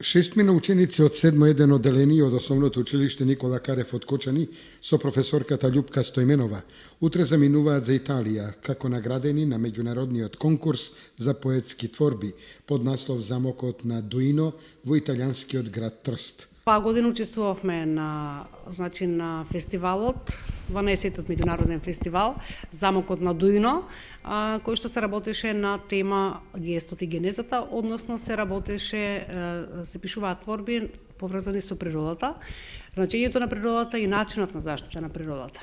Шестмина ученици од 7-1 одделение од Основното училиште Никола Карев од Кочани со професорката Љупка Стојменова утре заминуваат за Италија како наградени на меѓународниот конкурс за поетски творби под наслов Замокот на Дуино во италијанскиот град Трст. Оваа година учествувавме на фестивалот, 12-тиот меѓународен фестивал Замокот на Дуино, кој што се работеше на тема гестот и генезата, односно се работеше, се пишуваат творби поврзани со природата, значењето на природата и начинот на заштита на природата.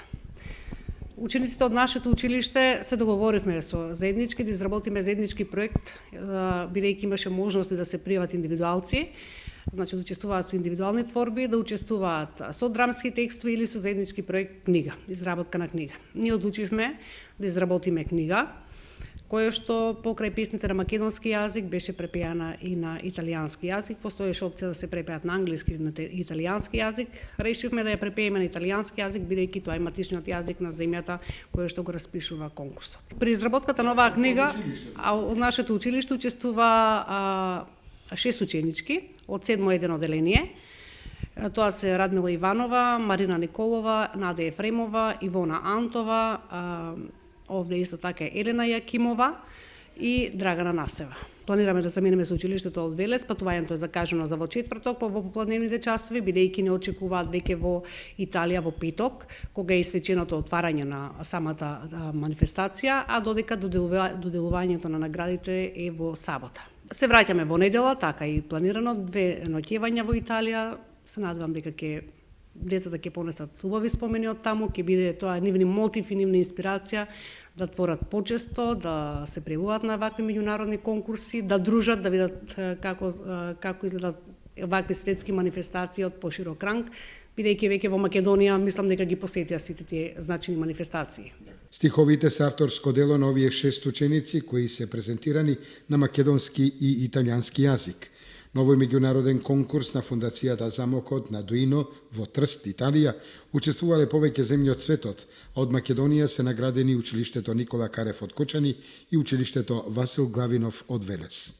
Учениците од нашето училиште се договоривме заеднички да изработиме заеднички проект, бидејќи имаше можности да се пријават индивидуалци, значи да учествуваат со индивидуални творби, да учествуваат со драмски текстови или со заеднички проект книга, изработка на книга. Ние одлучивме да изработиме книга, која што покрај песните на македонски јазик беше препеана и на италијански јазик. Постоеше опција да се препеат на англиски или на италијански јазик. Решивме да ја препееме на италијански јазик, бидејќи тоа е матичниот јазик на земјата која што го распишува конкурсот. При изработката на оваа книга од нашето училиште учествува 6 ученички од 7-1 одделение. Тоа се Радмила Иванова, Марина Николова, Наде Ефремова, Ивона Антова, овде исто така е Елена Јакимова и Драгана Насева. Планираме да заминеме со училиштето од Велес, патувањето е закажано за во четврток во попладневните часови, бидејќи не очекуваат веќе во Италија во петок, кога е свеченото отварање на самата манифестација, а додека доделувањето на наградите е во сабота. Се враќаме во недела, така и планирано, 2 ноќевања во Италија. Се надевам дека децата ќе понесат убави спомени од таму, ќе биде тоа нивни мотив и нивна инспирација да творат почесто, да се пријавуваат на вакви меѓународни конкурси, да дружат, да видат како изгледат вакви светски манифестации од поширок ранг, бидејќи веќе во Македонија мислам дека ги посетија сите тие значени манифестации. Стиховите се авторско дело на овие 6 ученици кои се презентирани на македонски и италијански јазик. На овој меѓународен конкурс на Фундацијата Замокот на Дуино во Трст, Италија, учествувале повеќе земји од светот, а од Македонија се наградени училиштето Никола Карев од Кочани и училиштето Васил Главинов од Велес.